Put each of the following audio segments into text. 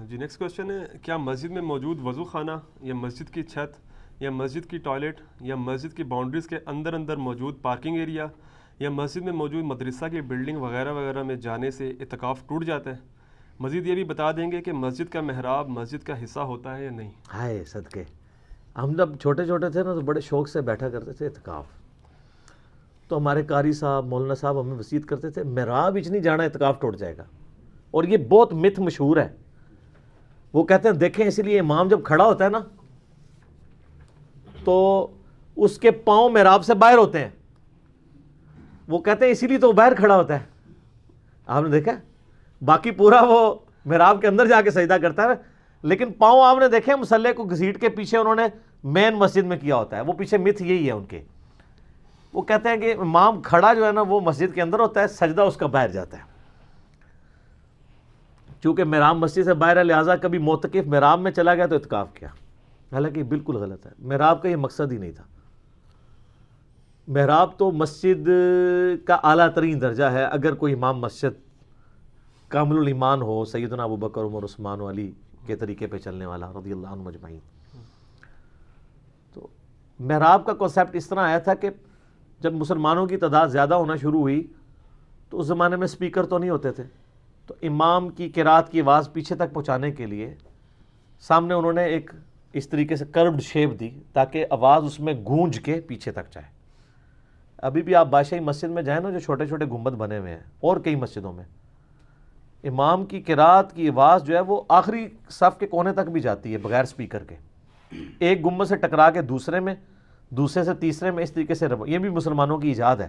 جی next question ہے، کیا مسجد میں موجود وضو خانہ یا مسجد کی چھت یا مسجد کی ٹوائلٹ یا مسجد کی باؤنڈریز کے اندر موجود پارکنگ ایریا یا مسجد میں موجود مدرسہ کی بلڈنگ وغیرہ وغیرہ میں جانے سے اعتکاف ٹوٹ جاتا ہے؟ مزید یہ بھی بتا دیں گے کہ مسجد کا محراب مسجد کا حصہ ہوتا ہے یا نہیں؟ ہائے صدقے، ہم جب چھوٹے چھوٹے تھے نا تو بڑے شوق سے بیٹھا کرتے تھے اعتکاف. تو ہمارے قاری صاحب مولانا صاحب ہمیں وصیت کرتے تھے محراب اچ نہیں جانا، اعتکاف ٹوٹ جائے گا. اور یہ بہت متھ مشہور ہے. وہ کہتے ہیں دیکھیں اسی لیے امام جب کھڑا ہوتا ہے نا تو اس کے پاؤں محراب سے باہر ہوتے ہیں. وہ کہتے ہیں اسی لیے تو وہ باہر کھڑا ہوتا ہے. آپ نے دیکھا باقی پورا وہ محراب کے اندر جا کے سجدہ کرتا ہے، لیکن پاؤں آپ نے دیکھے مصلی کو گھسیٹ کے پیچھے انہوں نے مین مسجد میں کیا ہوتا ہے. وہ پیچھے متھ یہی ہے ان کے. وہ کہتے ہیں کہ امام کھڑا جو ہے نا وہ مسجد کے اندر ہوتا ہے، سجدہ اس کا باہر جاتا ہے. چونکہ محراب مسجد سے باہر ہے لہٰذا کبھی معتکف محراب میں چلا گیا تو اعتکاف کیا، حالانکہ یہ بالکل غلط ہے. محراب کا یہ مقصد ہی نہیں تھا. محراب تو مسجد کا اعلیٰ ترین درجہ ہے. اگر کوئی امام مسجد کامل الایمان ہو، سیدنا ابو بکر عمر عثمان و علی کے طریقے پہ چلنے والا رضی اللہ عنہم اجمعین. تو محراب کا کنسیپٹ اس طرح آیا تھا کہ جب مسلمانوں کی تعداد زیادہ ہونا شروع ہوئی تو اس زمانے میں سپیکر تو نہیں ہوتے تھے، تو امام کی قرات کی آواز پیچھے تک پہنچانے کے لیے سامنے انہوں نے ایک اس طریقے سے کربڈ شیپ دی تاکہ آواز اس میں گونج کے پیچھے تک جائے. ابھی بھی آپ بادشاہی مسجد میں جائیں نا، جو چھوٹے چھوٹے گنبد بنے ہوئے ہیں اور کئی مسجدوں میں، امام کی قرات کی آواز جو ہے وہ آخری صف کے کونے تک بھی جاتی ہے بغیر سپیکر کے. ایک گنبد سے ٹکرا کے دوسرے میں، دوسرے سے تیسرے میں، اس طریقے سے. یہ بھی مسلمانوں کی ایجاد ہے.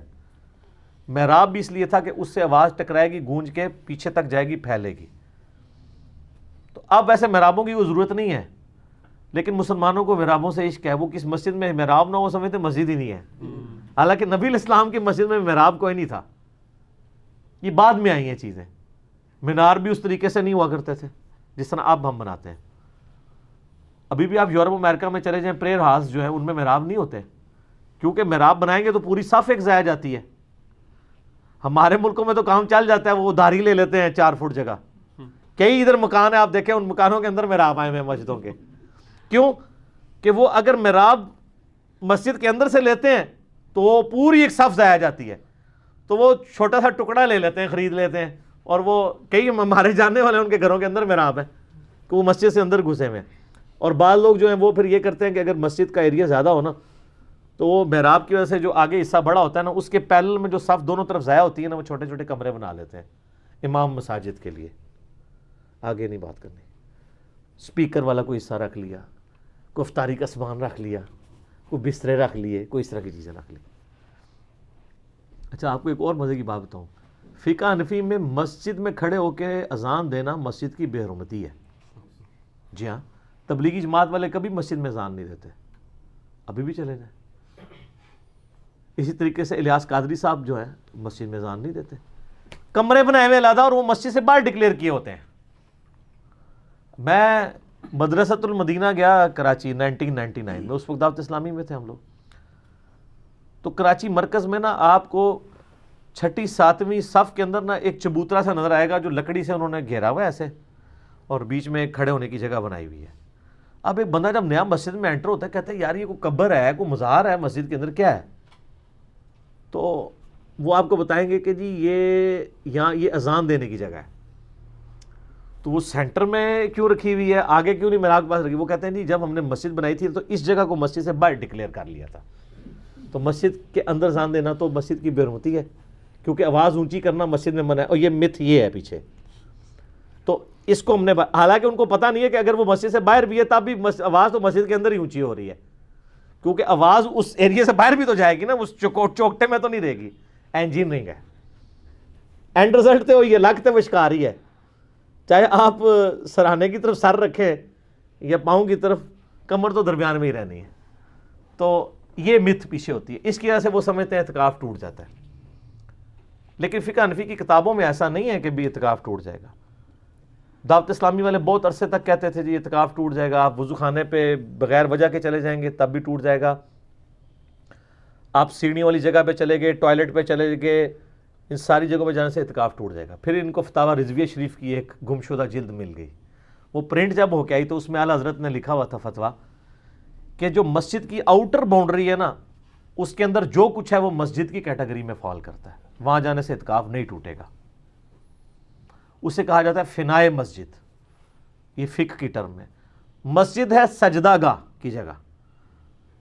محراب بھی اس لیے تھا کہ اس سے آواز ٹکرائے گی، گونج کے پیچھے تک جائے گی، پھیلے گی. تو اب ایسے محرابوں کی وہ ضرورت نہیں ہے، لیکن مسلمانوں کو محرابوں سے عشق ہے. وہ کس مسجد میں محراب نہ ہو سمجھتے مسجد ہی نہیں ہے. حالانکہ نبی الاسلام کی مسجد میں محراب کوئی نہیں تھا. یہ بعد میں آئی ہیں چیزیں. مینار بھی اس طریقے سے نہیں ہوا کرتے تھے جس طرح اب ہم بناتے ہیں. ابھی بھی آپ یورپ امریکہ میں چلے جائیں، پریئر ہاؤس جو ہے ان میں محراب نہیں ہوتے، کیونکہ محراب بنائیں گے تو پوری صف ایک ضائع جاتی ہے. ہمارے ملکوں میں تو کام چل جاتا ہے، وہ ادھاری لے لیتے ہیں 4 فٹ جگہ. کئی ادھر مکان ہیں آپ دیکھیں، ان مکانوں کے اندر محراب آئے ہوئے ہیں مسجدوں کے. کیوں کہ وہ اگر محراب مسجد کے اندر سے لیتے ہیں تو وہ پوری ایک صف ضائع جاتی ہے. تو وہ چھوٹا سا ٹکڑا لے لیتے ہیں، خرید لیتے ہیں. اور وہ کئی ہمارے جاننے والے ان کے گھروں کے اندر محراب ہے کہ وہ مسجد سے اندر گھسے ہوئے ہیں. اور بعض لوگ جو ہیں وہ پھر یہ کرتے ہیں کہ اگر مسجد کا ایریا زیادہ ہو نا تو وہ محراب کی وجہ سے جو آگے حصہ بڑا ہوتا ہے نا، اس کے پیرل میں جو صف دونوں طرف ضائع ہوتی ہے نا، وہ چھوٹے چھوٹے کمرے بنا لیتے ہیں امام مساجد کے لیے. آگے نہیں بات کرنی. سپیکر والا کوئی حصہ رکھ لیا، کوئی افطاری کا سامان رکھ لیا، کوئی بسترے رکھ لیے، کوئی اس طرح کی چیزیں رکھ لی. اچھا آپ کو ایک اور مزے کی بات بتاؤں. فقہ حنفی میں مسجد میں کھڑے ہو کے اذان دینا مسجد کی بے حرمتی ہے. جی ہاں، تبلیغی جماعت والے کبھی مسجد میں اذان نہیں دیتے، ابھی بھی چلے جائیں. اسی طریقے سے الیاس قادری صاحب جو ہے مسجد میں اذان نہیں دیتے. کمرے بنائے ہوئے علیحدہ اور وہ مسجد سے باہر ڈکلیئر کیے ہوتے ہیں. میں مدرسۃ المدینہ گیا کراچی 1999 میں، اس وقت دعوت اسلامی میں تھے ہم لوگ. تو کراچی مرکز میں نا آپ کو 6 7ویں صف کے اندر نا ایک چبوترا سا نظر آئے گا جو لکڑی سے انہوں نے گھیرا ہوا ہے ایسے، اور بیچ میں ایک کھڑے ہونے کی جگہ بنائی ہوئی ہے. اب ایک بندہ جب نیا مسجد میں انٹر ہوتا ہے کہتا ہے یار یہ کوئی قبر ہے، کوئی مزار ہے مسجد کے اندر، کیا ہے؟ تو وہ آپ کو بتائیں گے کہ جی یہاں یہ اذان دینے کی جگہ ہے. تو وہ سینٹر میں کیوں رکھی ہوئی ہے، آگے کیوں نہیں محراب کے پاس رکھی؟ وہ کہتے ہیں جی جب ہم نے مسجد بنائی تھی تو اس جگہ کو مسجد سے باہر ڈکلیئر کر لیا تھا. تو مسجد کے اندر اذان دینا تو مسجد کی بے حرمتی ہے، کیونکہ آواز اونچی کرنا مسجد میں منع ہے. اور یہ متھ یہ ہے پیچھے. تو اس کو ہم نے حالانکہ ان کو پتہ نہیں ہے کہ اگر وہ مسجد سے باہر بھی ہے تب بھی آواز تو مسجد کے اندر ہی اونچی ہو رہی ہے، کیونکہ آواز اس ایریا سے باہر بھی تو جائے گی نا، اس چوکٹے میں تو نہیں رہے گی. انجینئرنگ ہے. اینڈ رزلٹ تو یہ لگتے وہ شکار ہی ہے. چاہے آپ سرہانے کی طرف سر رکھیں یا پاؤں کی طرف، کمر تو درمیان میں ہی رہنی ہے. تو یہ متھ پیچھے ہوتی ہے. اس کی وجہ سے وہ سمجھتے ہیں اعتکاف ٹوٹ جاتا ہے. لیکن فقہ حنفی کی کتابوں میں ایسا نہیں ہے کہ بھی اعتکاف ٹوٹ جائے گا. دعوت اسلامی والے بہت عرصے تک کہتے تھے جی اعتکاف ٹوٹ جائے گا، آپ وضو خانے پہ بغیر وجہ کے چلے جائیں گے تب بھی ٹوٹ جائے گا، آپ سیڑھیوں والی جگہ پہ چلے گئے، ٹوائلٹ پہ چلے گئے، ان ساری جگہوں پہ جانے سے اعتکاف ٹوٹ جائے گا. پھر ان کو فتاوی رضویہ شریف کی ایک گمشدہ جلد مل گئی، وہ پرنٹ جب ہو کے آئی تو اس میں اعلیٰ حضرت نے لکھا ہوا تھا فتویٰ کہ جو مسجد کی آؤٹر باؤنڈری ہے نا اس کے اندر جو کچھ ہے وہ مسجد کی کیٹیگری میں فال کرتا ہے, وہاں جانے سے اعتکاف نہیں ٹوٹے گا. اسے کہا جاتا ہے فنائے مسجد, یہ فقہ کی ٹرم ہے. مسجد ہے سجدہ گاہ کی جگہ,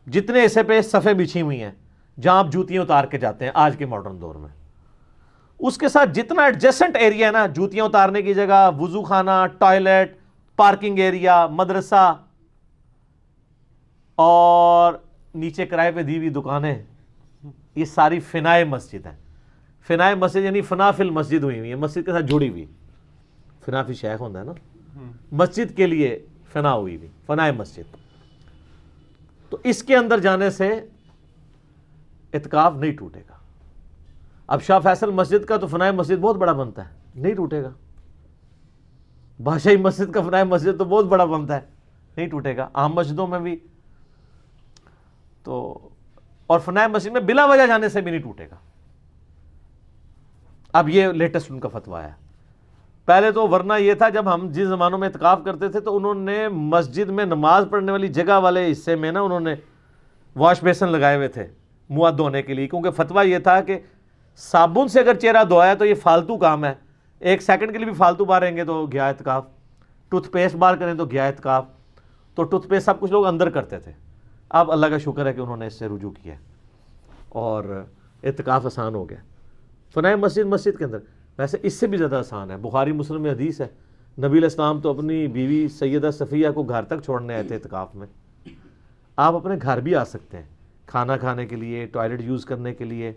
جتنے حصے پہ صفیں بچھی ہوئی ہیں جہاں آپ جوتیاں اتار کے جاتے ہیں آج کے ماڈرن دور میں, اس کے ساتھ جتنا ایڈجسٹنٹ ایریا ہے نا, جوتیاں اتارنے کی جگہ, وضو خانہ, ٹوائلٹ, پارکنگ ایریا, مدرسہ اور نیچے کرائے پہ دی ہوئی دکانیں, یہ ساری فنائے مسجد ہیں. فنائے مسجد یعنی فنا فی المسجد ہوئی ہوئی ہے, مسجد کے ساتھ جڑی ہوئی. فنا فی شیخ ہوتا ہے نا, مسجد کے لیے فنا ہوئی ہوئی, فنائے مسجد. تو اس کے اندر جانے سے اعتکاف نہیں ٹوٹے گا. اب شاہ فیصل مسجد کا تو فنائے مسجد بہت بڑا بنتا ہے, نہیں ٹوٹے گا. بادشاہی مسجد کا فنائے مسجد تو بہت بڑا بنتا ہے, نہیں ٹوٹے گا. عام مسجدوں میں بھی تو, اور فنائے مسجد میں بلا وجہ جانے سے بھی نہیں ٹوٹے گا. اب یہ لیٹسٹ ان کا فتویٰ ہے. پہلے تو ورنہ یہ تھا جب ہم جس زمانوں میں اعتکاف کرتے تھے تو انہوں نے مسجد میں نماز پڑھنے والی جگہ والے حصے میں نا انہوں نے واش بیسن لگائے ہوئے تھے منہ دھونے کے لیے, کیونکہ فتویٰ یہ تھا کہ صابن سے اگر چہرہ دھویا تو یہ فالتو کام ہے, 1 سیکنڈ کے لیے بھی فالتو باہر گے تو گیا اعتکاف. ٹوتھ پیسٹ باہر کریں تو گیا اعتکاف. تو ٹوتھ پیسٹ سب کچھ لوگ اندر کرتے تھے. اب اللہ کا شکر ہے کہ انہوں نے اس سے رجوع کیا اور اعتکاف آسان ہو گیا. فنائے مسجد مسجد کے اندر ویسے اس سے بھی زیادہ آسان ہے. بخاری مسلم میں حدیث ہے, نبی علیہ السلام تو اپنی بیوی سیدہ صفیہ کو گھر تک چھوڑنے آئے تھے اعتکاف میں. آپ اپنے گھر بھی آ سکتے ہیں کھانا کھانے کے لیے, ٹوائلٹ یوز کرنے کے لیے,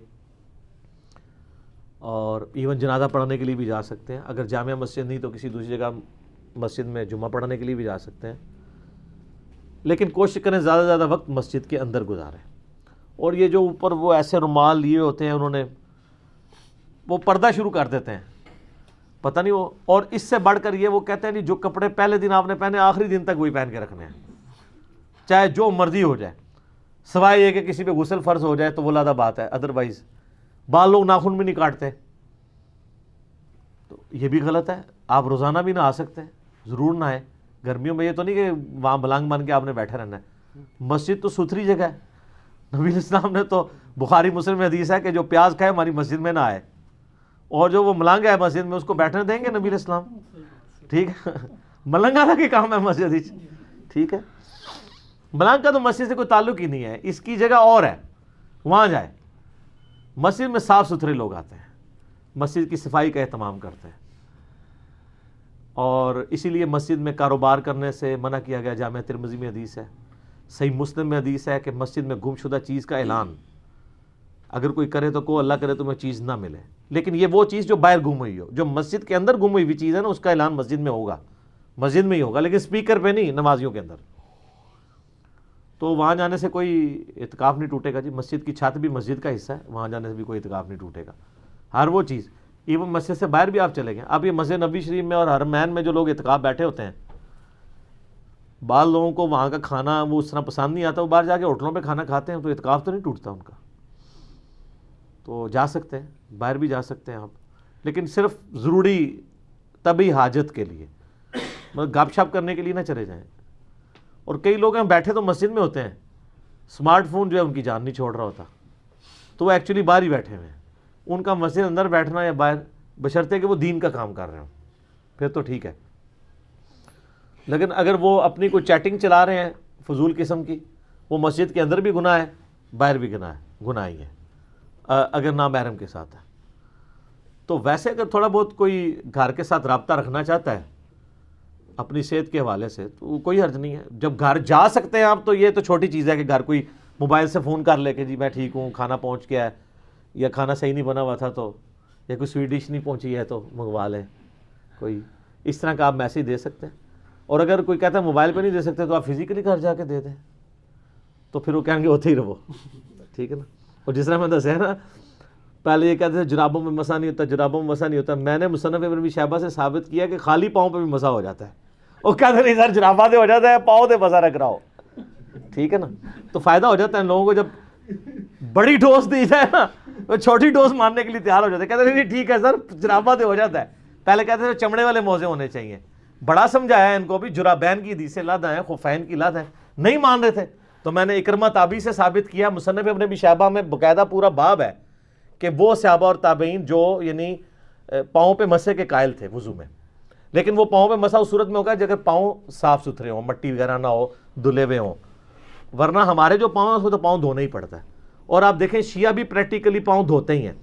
اور ایون جنازہ پڑھنے کے لیے بھی جا سکتے ہیں. اگر جامع مسجد نہیں تو کسی دوسری جگہ مسجد میں جمعہ پڑھنے کے لیے بھی جا سکتے ہیں. لیکن کوشش کریں زیادہ سے زیادہ وقت مسجد کے اندر گزاریں. اور یہ جو اوپر وہ ایسے رومال لیے ہوتے ہیں انہوں نے, وہ پردہ شروع کر دیتے ہیں, پتہ نہیں وہ. اور اس سے بڑھ کر یہ وہ کہتے ہیں نہیں جو کپڑے پہلے دن آپ نے پہنے آخری دن تک وہی پہن کے رکھنے ہیں, چاہے جو مرضی ہو جائے, سوائے یہ کہ کسی پہ غسل فرض ہو جائے تو وہ علیحدہ بات ہے. ادروائز بال لوگ ناخن بھی نہیں کاٹتے, تو یہ بھی غلط ہے. آپ روزانہ بھی نہ آ سکتے ہیں, ضرور نہ آئے. گرمیوں میں یہ تو نہیں کہ وہاں ملانگ بن کے آپ نے بیٹھے رہنا ہے. مسجد تو ستھری جگہ ہے. نبی علیہ السلام نے تو بخاری مسلم میں حدیث ہے کہ جو پیاز کھائے ہماری مسجد میں نہ آئے, اور جو وہ ملنگ ہے مسجد میں اس کو بیٹھنے دیں گے نبی علیہ السلام؟ ٹھیک ہے, ملنگ آنا کی کام ہے مسجد ہی, ٹھیک ہے. ملنگ کا تو مسجد سے کوئی تعلق ہی نہیں ہے, اس کی جگہ اور ہے, وہاں جائے. مسجد میں صاف ستھرے لوگ آتے ہیں, مسجد کی صفائی کا اہتمام کرتے ہیں, اور اسی لیے مسجد میں کاروبار کرنے سے منع کیا گیا. جامع ترمذی میں حدیث ہے, صحیح مسلم میں حدیث ہے کہ مسجد میں گم شدہ چیز کا اعلان اگر کوئی کرے تو کو اللہ کرے تمہیں چیز نہ ملے. لیکن یہ وہ چیز جو باہر گم ہوئی ہو, جو مسجد کے اندر گم ہوئی ہوئی چیز ہے نا, اس کا اعلان مسجد میں ہوگا, مسجد میں ہی ہوگا, لیکن اسپیکر پہ نہیں, نمازیوں کے اندر. تو وہاں جانے سے کوئی اعتکاف نہیں ٹوٹے گا جی. مسجد کی چھت بھی مسجد کا حصہ ہے, وہاں جانے سے بھی کوئی اعتکاف نہیں ٹوٹے گا. ہر وہ چیز, ایون مسجد سے باہر بھی آپ چلے گئے. اب یہ مسجد نبی شریف میں اور حرمین میں جو لوگ اعتکاف بیٹھے ہوتے ہیں, بعض لوگوں کو وہاں کا کھانا وہ اس طرح پسند نہیں آتا, وہ باہر جا کے ہوٹلوں پہ کھانا کھاتے ہیں, تو اعتکاف تو نہیں ٹوٹتا ان کا. تو جا سکتے ہیں, باہر بھی جا سکتے ہیں آپ, لیکن صرف ضروری طبی حاجت کے لیے, مطلب گپ شپ کرنے کے لیے نہ چلے جائیں. اور کئی لوگ ہیں بیٹھے تو مسجد میں ہوتے ہیں, اسمارٹ فون جو ہے ان کی جان نہیں چھوڑ رہا ہوتا, تو وہ ایکچولی باہر ہی بیٹھے ہوئے ہیں. ان کا مسجد اندر بیٹھنا یا باہر بشرطے کہ وہ دین کا کام کر رہے ہوں, پھر تو ٹھیک ہے. لیکن اگر وہ اپنی کوئی چیٹنگ چلا رہے ہیں فضول قسم کی, وہ مسجد کے اندر بھی گناہ ہے, باہر بھی گناہ ہی ہے, اگر نامحرم کے ساتھ ہے. تو ویسے اگر تھوڑا بہت کوئی گھر کے ساتھ رابطہ رکھنا چاہتا ہے اپنی صحت کے حوالے سے, تو کوئی حرج نہیں ہے. جب گھر جا سکتے ہیں آپ, تو یہ تو چھوٹی چیز ہے کہ گھر کوئی موبائل سے فون کر لے کہ جی میں ٹھیک ہوں, کھانا پہنچ گیا ہے, یا کھانا صحیح نہیں بنا ہوا تھا تو, یا کوئی سویٹ ڈش نہیں پہنچی ہے تو منگوا لیں. کوئی اس طرح کا آپ میسیج دے سکتے ہیں. اور اگر کوئی کہتا ہے موبائل پہ نہیں دے سکتے تو آپ فزیکلی گھر جا کے دے دیں, تو پھر وہ کہیں گے ہوتے ہی رہو, ٹھیک ہے نا. اور جس طرح میں دسے نا, پہلے یہ کہتے تھے جرابوں میں مسا نہیں ہوتا, جرابوں میں مسا نہیں ہوتا. میں نے مصنف ابن ابی شیبہ سے ثابت کیا کہ خالی پاؤں پہ بھی مسا ہو جاتا ہے. وہ کہتے نہیں سر جرابہ دے ہو جاتا ہے, پاؤں دے مسا رکھ رہا ہو, ٹھیک ہے نا. تو فائدہ ہو جاتا ہے لوگوں کو, جب بڑی ڈوز دی جائے نا وہ چھوٹی ڈوز ماننے کے لیے تیار ہو جاتے ہیں. کہتے ہیں ٹھیک ہے سر جرابہ دے ہو جاتا ہے. پہلے کہتے تھے چمڑے والے موزے ہونے چاہیے, بڑا سمجھایا ان کو بھی، جرابین کی حدیثیں لد ہیں، خفین کی لد ہیں، نہیں مان رہے تھے. تو میں نے اکرمہ تابعی سے ثابت کیا، مصنف ابن ابی شیبہ میں باقاعدہ پورا باب ہے کہ وہ صحابہ اور تابعین جو یعنی پاؤں پہ مسح کے قائل تھے وضو میں، لیکن وہ پاؤں پہ مسح اس صورت میں ہوگا جب پاؤں صاف ستھرے ہوں، مٹی وغیرہ نہ ہو، دھلے ہوئے ہوں، ورنہ ہمارے جو پاؤں ہیں اس کو تو پاؤں دھونا ہی پڑتا ہے. اور آپ دیکھیں شیعہ بھی پریکٹیکلی پاؤں دھوتے ہی ہیں.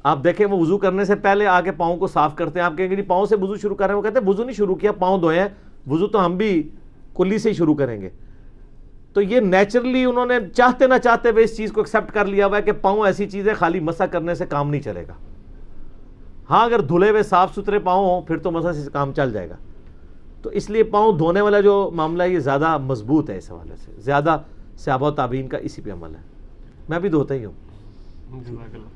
آپ دیکھیں وہ وضو کرنے سے پہلے آگے پاؤں کو صاف کرتے ہیں. آپ کہیں گے پاؤں سے وضو شروع کر رہے ہیں، وہ کہتے ہیں وضو نہیں شروع کیا، پاؤں دھوئے ہیں، وضو تو ہم بھی کلی سے ہی شروع کریں گے. تو یہ نیچرلی انہوں نے چاہتے نہ چاہتے ہوئے اس چیز کو ایکسیپٹ کر لیا ہوا ہے کہ پاؤں ایسی چیز ہے خالی مسح کرنے سے کام نہیں چلے گا. ہاں اگر دھلے ہوئے صاف ستھرے پاؤں ہوں پھر تو مسح سے کام چل جائے گا. تو اس لیے پاؤں دھونے والا جو معاملہ ہے یہ زیادہ مضبوط ہے، اس حوالے سے زیادہ صحابہ و تابعین کا اسی پہ عمل ہے. میں بھی دھوتا ہی ہوں. جزاک اللہ.